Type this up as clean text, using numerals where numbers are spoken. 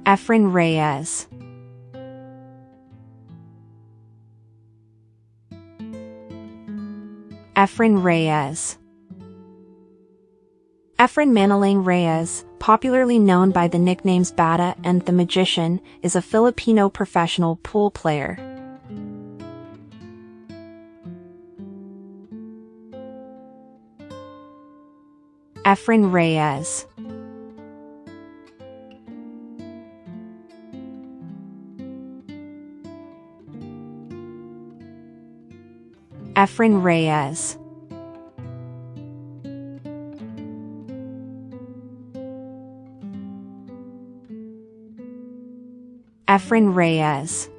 Efren Reyes. Efren Reyes. Efren Reyes, popularly known by the nicknames Bata and the Magician, is a Filipino professional pool player. Efren Reyes. Efren Reyes. Efren Reyes.